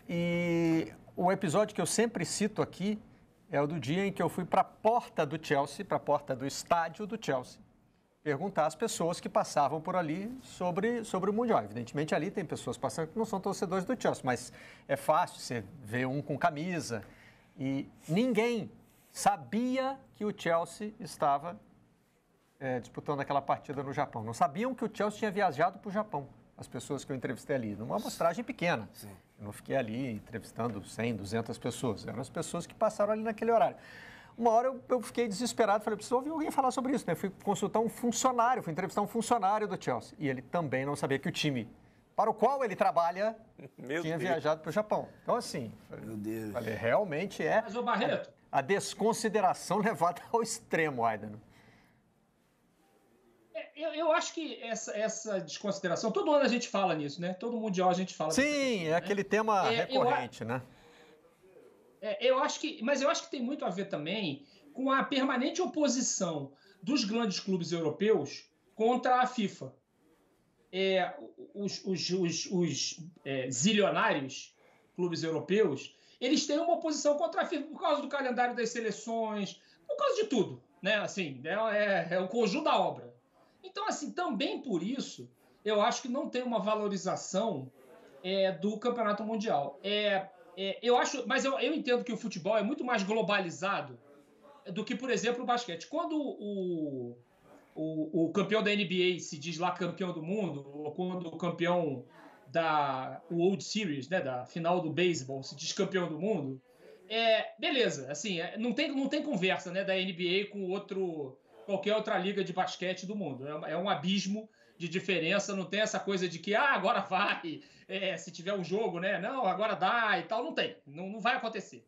E o episódio que eu sempre cito aqui é o do dia em que eu fui para a porta do Chelsea, para a porta do estádio do Chelsea, perguntar às pessoas que passavam por ali sobre o Mundial. Evidentemente, ali tem pessoas passando que não são torcedores do Chelsea, mas é fácil você ver um com camisa. E ninguém sabia que o Chelsea estava disputando aquela partida no Japão. Não sabiam que o Chelsea tinha viajado para o Japão, as pessoas que eu entrevistei ali, numa amostragem pequena. Sim. Eu não fiquei ali entrevistando 100, 200 pessoas. Eram as pessoas que passaram ali naquele horário. Uma hora eu fiquei desesperado, falei, preciso ouvir alguém falar sobre isso, né? Fui consultar um funcionário, fui entrevistar um funcionário do Chelsea. E ele também não sabia que o time para o qual ele trabalha tinha viajado para o Japão. Então, assim, falei, realmente Mas, ô Barreto, a desconsideração levada ao extremo, Aidano. Eu acho que essa desconsideração, todo ano a gente fala nisso, né? Todo Mundial a gente fala Sim, questão, é aquele tema recorrente, né? Mas eu acho que tem muito a ver também com a permanente oposição dos grandes clubes europeus contra a FIFA. Os zilionários clubes europeus, eles têm uma oposição contra a FIFA por causa do calendário das seleções, por causa de tudo, né? Assim, é o conjunto da obra. Então, assim, também por isso, eu acho que não tem uma valorização do Campeonato Mundial. Mas eu entendo que o futebol é muito mais globalizado do que, por exemplo, o basquete. Quando o campeão da NBA se diz lá campeão do mundo, ou quando o campeão da World Series, né, da final do beisebol, se diz campeão do mundo, beleza, assim, não tem conversa, né, da NBA com qualquer outra liga de basquete do mundo. É um abismo de diferença, não tem essa coisa de que agora vai, se tiver um jogo, né? Não, agora dá e tal, não tem, não vai acontecer.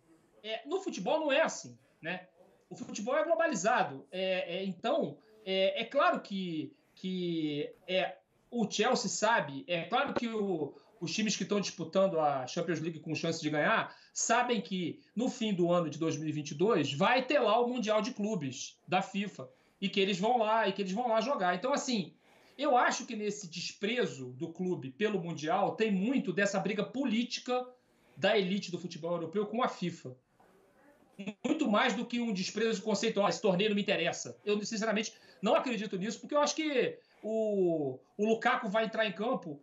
No futebol não é assim, né? O futebol é globalizado. Então, é claro que o Chelsea sabe, é claro que os times que estão disputando a Champions League com chance de ganhar sabem que no fim do ano de 2022 vai ter lá o Mundial de Clubes da FIFA e que eles vão lá jogar. Então, assim, eu acho que nesse desprezo do clube pelo Mundial tem muito dessa briga política da elite do futebol europeu com a FIFA. Muito mais do que um desprezo conceitual. Esse torneio não me interessa. Eu, sinceramente, não acredito nisso, porque eu acho que o Lukaku vai entrar em campo,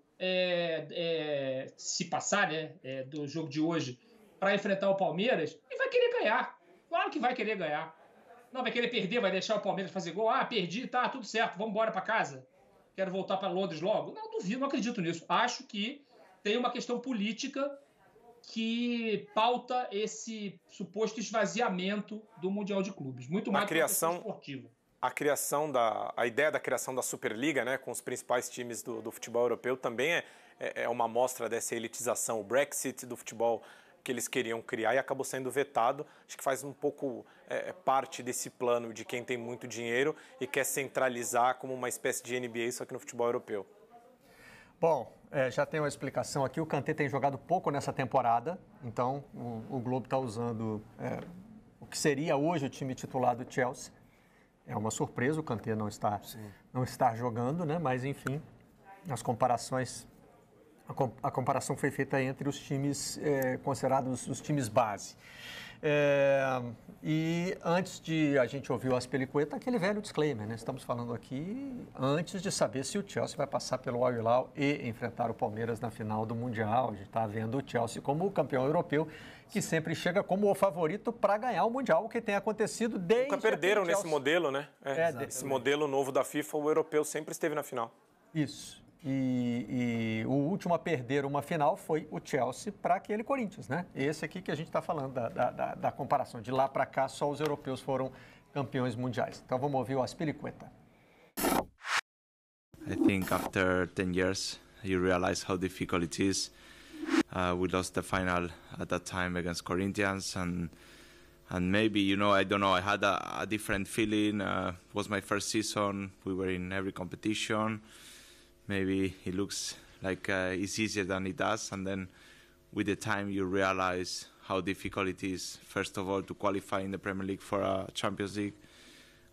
se passar, né, do jogo de hoje, para enfrentar o Palmeiras, e vai querer ganhar. Claro que vai querer ganhar. Não vai querer perder, vai deixar o Palmeiras fazer gol. Ah, perdi, tá, tudo certo, vamos embora para casa. Quero voltar para Londres logo. Não, duvido, não acredito nisso. Acho que tem uma questão política que pauta esse suposto esvaziamento do Mundial de Clubes. Muito mais do que a questão esportiva. A ideia da criação da Superliga, né, com os principais times do futebol europeu, também é uma amostra dessa elitização. O Brexit do futebol que eles queriam criar e acabou sendo vetado. Acho que faz um pouco parte desse plano de quem tem muito dinheiro e quer centralizar como uma espécie de NBA, só que no futebol europeu. Bom, já tem uma explicação aqui. O Kanté tem jogado pouco nessa temporada, então o Globo está usando o que seria hoje o time titular do Chelsea. É uma surpresa o Kanté não estar jogando, né? Mas, enfim, as comparações... A comparação foi feita entre os times considerados os times base. E antes de a gente ouvir o Azpilicueta, aquele velho disclaimer, né? Estamos falando aqui antes de saber se o Chelsea vai passar pelo Al Hilal e enfrentar o Palmeiras na final do Mundial. A gente está vendo o Chelsea como o campeão europeu, que sempre chega como o favorito para ganhar o Mundial, o que tem acontecido desde... Nunca perderam nesse modelo, né? Esse modelo novo da FIFA, o europeu sempre esteve na final. Isso. E o último a perder uma final foi o Chelsea para aquele Corinthians, né? Esse aqui que a gente está falando da comparação. De lá para cá, só os europeus foram campeões mundiais. Então vamos ouvir o Azpilicueta. I think after 10 years, you realize how difficult it is. We lost the final at that time against Corinthians, and maybe, I don't know, I had a different feeling. It was my first season. We were in every competition. Maybe it looks like it's easier than it does, and then with the time you realize how difficult it is, first of all, to qualify in the Premier League for a Champions League,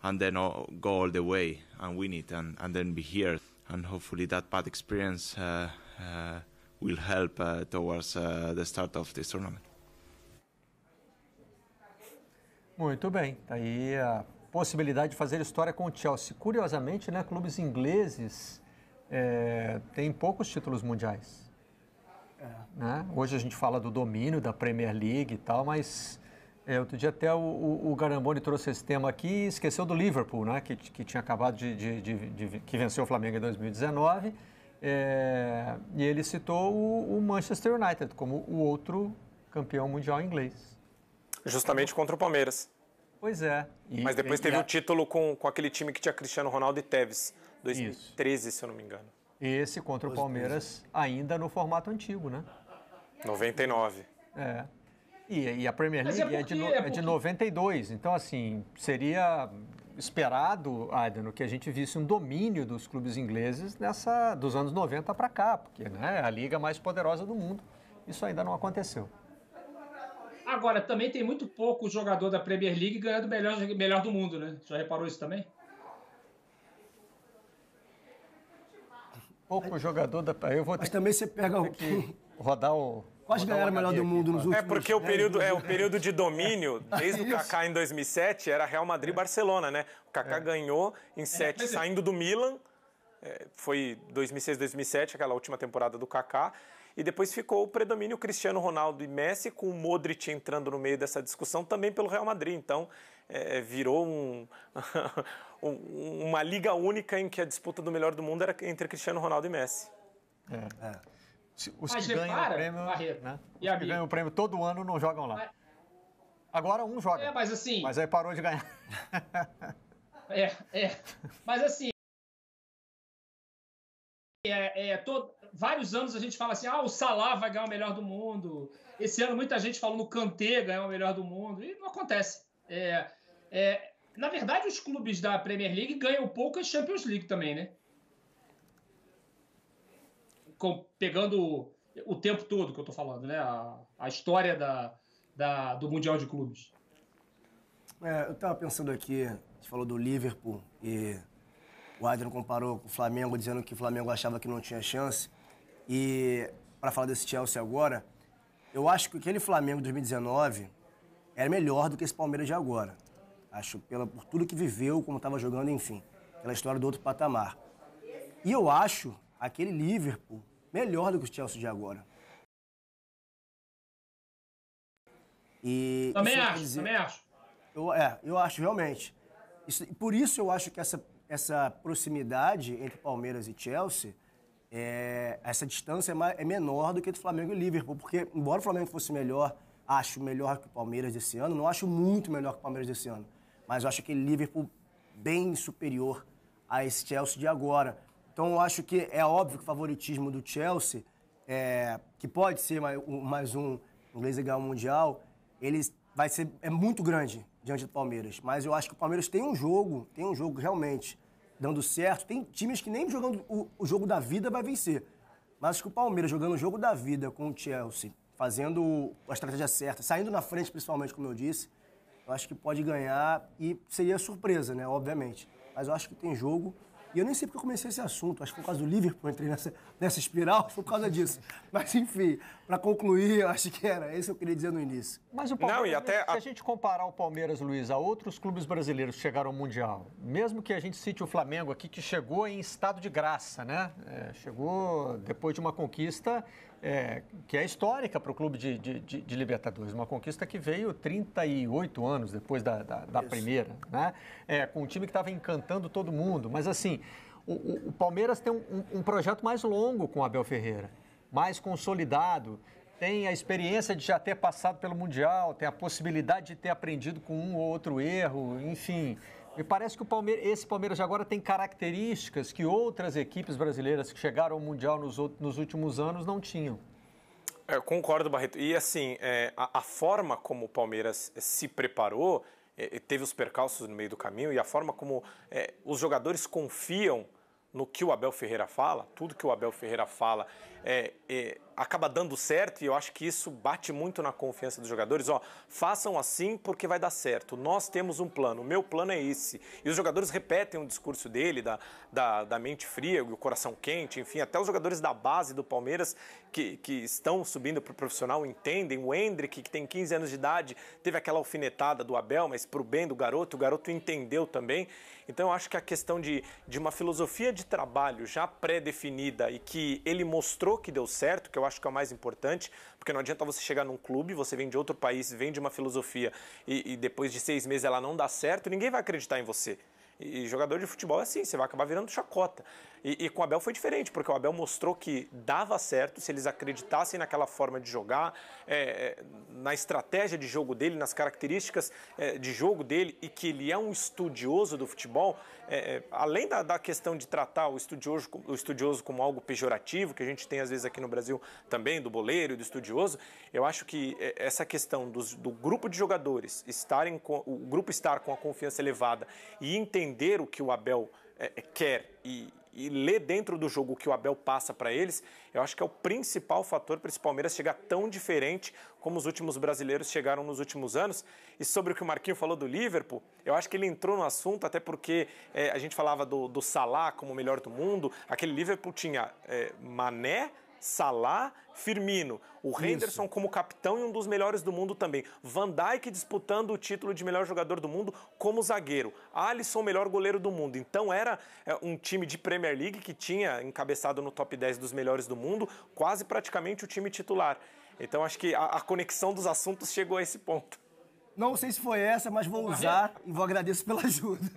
and then go all the way and win it, and then be here. And hopefully that bad experience will help towards the start of this tournament. Muito bem, aí a possibilidade de fazer história com o Chelsea. Curiosamente, né, clubes ingleses têm poucos títulos mundiais. Né? Hoje a gente fala do domínio da Premier League e tal, mas outro dia até o Garamboni trouxe esse tema aqui e esqueceu do Liverpool, né? que tinha acabado que venceu o Flamengo em 2019, e ele citou o Manchester United como o outro campeão mundial inglês. Justamente contra o Palmeiras. Pois é. Mas depois teve o título com aquele time que tinha Cristiano Ronaldo e Tevez, 2013, se eu não me engano. Esse contra o Palmeiras ainda no formato antigo, né? 99. E a Premier League é de 92. Então, assim, seria esperado, Adriano, que a gente visse um domínio dos clubes ingleses dos anos 90 para cá, porque, né, é a liga mais poderosa do mundo. Isso ainda não aconteceu. Agora, também tem muito pouco jogador da Premier League ganhando melhor do mundo, né? Já reparou isso também? Pouco jogador da... Mas também você pega rodar o... Quase ganharam o melhor do mundo nos últimos... porque o período de domínio, desde o Kaká em 2007, era Real Madrid e Barcelona, né? O Kaká ganhou em 7, saindo do Milan, foi 2006, 2007, aquela última temporada do Kaká, e depois ficou o predomínio Cristiano Ronaldo e Messi, com o Modric entrando no meio dessa discussão também pelo Real Madrid. Então, virou uma liga única em que a disputa do melhor do mundo era entre Cristiano Ronaldo e Messi. Os que ganham o prêmio, né? Os que ganham o prêmio todo ano não jogam lá. Agora um joga. Mas assim... Mas aí parou de ganhar. Mas assim... Vários anos a gente fala assim, o Salah vai ganhar o melhor do mundo. Esse ano muita gente falou no Kanté ganhar o melhor do mundo. E não acontece. Na verdade, os clubes da Premier League ganham poucas Champions League também, né? Pegando o tempo todo que eu tô falando, né? A história do Mundial de Clubes. Eu tava pensando aqui, a gente falou do Liverpool e o Adrian comparou com o Flamengo, dizendo que o Flamengo achava que não tinha chance. E para falar desse Chelsea agora, eu acho que aquele Flamengo de 2019 era melhor do que esse Palmeiras de agora. Acho por tudo que viveu, como estava jogando, enfim. Aquela história do outro patamar. E eu acho aquele Liverpool melhor do que o Chelsea de agora. Também acho. Eu acho realmente. Por isso eu acho que essa proximidade entre Palmeiras e Chelsea, essa distância é menor do que entre Flamengo e Liverpool. Porque, embora o Flamengo fosse melhor, acho melhor que o Palmeiras desse ano, não acho muito melhor que o Palmeiras desse ano. Mas eu acho aquele Liverpool bem superior a esse Chelsea de agora. Então eu acho que é óbvio que o favoritismo do Chelsea, que pode ser mais um inglês ganhar o Mundial, é muito grande diante do Palmeiras. Mas eu acho que o Palmeiras tem um jogo realmente dando certo. Tem times que nem jogando o jogo da vida vai vencer. Mas acho que o Palmeiras jogando o jogo da vida com o Chelsea, fazendo a estratégia certa, saindo na frente principalmente, como eu disse, eu acho que pode ganhar e seria surpresa, né, obviamente. Mas eu acho que tem jogo. E eu nem sei porque eu comecei esse assunto. Acho que foi por causa do Liverpool, entrei nessa espiral, foi por causa disso. Mas, enfim, para concluir, eu acho que era isso que eu queria dizer no início. Mas o Palmeiras, se a gente comparar o Palmeiras, Luiz, a outros clubes brasileiros que chegaram ao Mundial, mesmo que a gente cite o Flamengo aqui, que chegou em estado de graça, né? Chegou depois de uma conquista que é histórica para o clube de Libertadores. Uma conquista que veio 38 anos depois da primeira, né? Com um time que estava encantando todo mundo. Mas, assim, o Palmeiras tem um projeto mais longo com o Abel Ferreira, mais consolidado, tem a experiência de já ter passado pelo Mundial, tem a possibilidade de ter aprendido com um ou outro erro, enfim. Me parece que esse Palmeiras de agora tem características que outras equipes brasileiras que chegaram ao Mundial nos últimos anos não tinham. Eu concordo, Barreto. E assim, a forma como o Palmeiras se preparou, teve os percalços no meio do caminho, e a forma como os jogadores confiam no que o Abel Ferreira fala, tudo que o Abel Ferreira fala acaba dando certo, e eu acho que isso bate muito na confiança dos jogadores. Façam assim porque vai dar certo. Nós temos um plano, o meu plano é esse. E os jogadores repetem o discurso dele, da mente fria, o coração quente, enfim, até os jogadores da base do Palmeiras que estão subindo para o profissional entendem. O Endrick, que tem 15 anos de idade, teve aquela alfinetada do Abel, mas para o bem do garoto, o garoto entendeu também. Então eu acho que a questão de uma filosofia de trabalho já pré-definida e que ele mostrou que deu certo, que eu acho que é o mais importante, porque não adianta você chegar num clube, você vem de outro país, vem de uma filosofia e depois de 6 meses ela não dá certo, ninguém vai acreditar em você. E jogador de futebol é assim, você vai acabar virando chacota. E com o Abel foi diferente, porque o Abel mostrou que dava certo se eles acreditassem naquela forma de jogar, na estratégia de jogo dele, nas características de jogo dele, e que ele é um estudioso do futebol. Além da questão de tratar o estudioso como algo pejorativo, que a gente tem às vezes aqui no Brasil também, do boleiro e do estudioso, eu acho que essa questão do grupo de jogadores, o grupo estar com a confiança elevada e entender o que o Abel quer e ler dentro do jogo o que o Abel passa para eles, eu acho que é o principal fator para esse Palmeiras chegar tão diferente como os últimos brasileiros chegaram nos últimos anos. E sobre o que o Marquinhos falou do Liverpool, eu acho que ele entrou no assunto até porque a gente falava do Salah como o melhor do mundo. Aquele Liverpool tinha Mané, Salah, Firmino, o Henderson como capitão e um dos melhores do mundo também. Van Dijk disputando o título de melhor jogador do mundo como zagueiro. Alisson, melhor goleiro do mundo. Então era um time de Premier League que tinha encabeçado no top 10 dos melhores do mundo, quase praticamente o time titular. Então acho que a conexão dos assuntos chegou a esse ponto. Não sei se foi essa, mas vou usar e vou agradecer pela ajuda.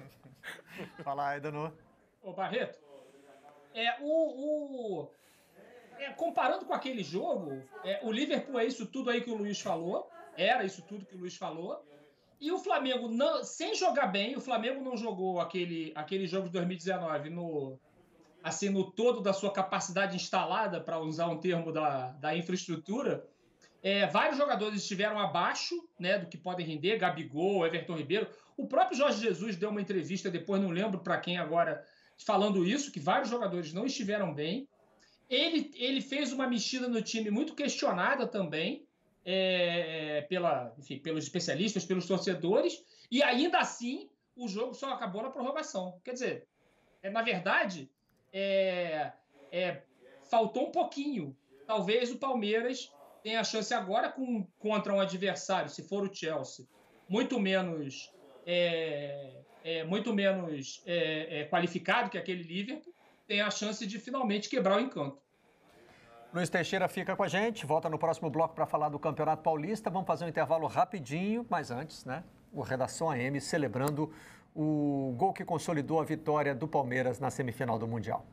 Fala aí, Danô. Ô, Barreto, comparando com aquele jogo, o Liverpool é isso tudo aí que o Luiz falou, era isso tudo que o Luiz falou, e o Flamengo, sem jogar bem, o Flamengo não jogou aquele jogo de 2019 no todo da sua capacidade instalada, para usar um termo da infraestrutura, Vários jogadores estiveram abaixo, né, do que podem render, Gabigol, Everton Ribeiro. O próprio Jorge Jesus deu uma entrevista depois, não lembro para quem agora, falando isso, que vários jogadores não estiveram bem. Ele fez uma mexida no time muito questionada também, pelos especialistas, pelos torcedores, e ainda assim o jogo só acabou na prorrogação. Quer dizer, na verdade, faltou um pouquinho. Talvez o Palmeiras tenha a chance agora contra um adversário, se for o Chelsea, muito menos qualificado que aquele Liverpool, tem a chance de finalmente quebrar o encanto. Luiz Teixeira fica com a gente, volta no próximo bloco para falar do Campeonato Paulista. Vamos fazer um intervalo rapidinho, mas antes, né? O Redação AM celebrando o gol que consolidou a vitória do Palmeiras na semifinal do Mundial.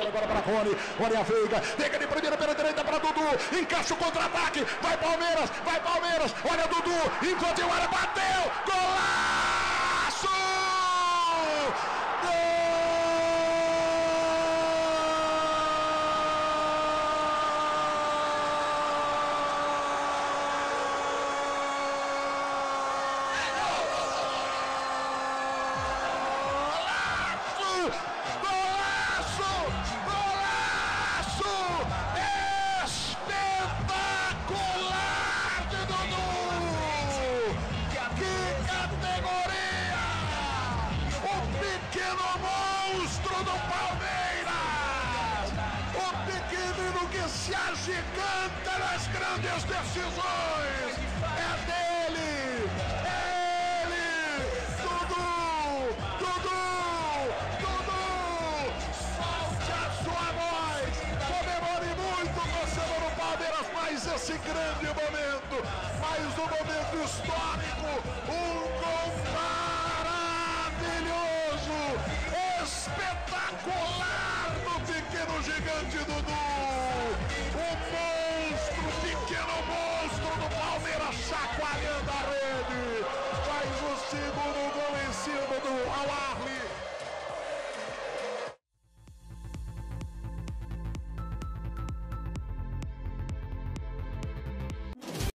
Agora para Rony a Veiga, pega de primeira pela direita para Dudu, encaixa o contra-ataque, vai Palmeiras, olha Dudu, invadiu a área, bateu, golaço! Se agiganta nas grandes decisões, é dele, Dudu, solte a sua voz, comemore muito, torcedor do Palmeiras, mais esse grande momento, mais um momento histórico, um gol maravilhoso, espetacular do pequeno gigante Dudu. O monstro, pequeno monstro.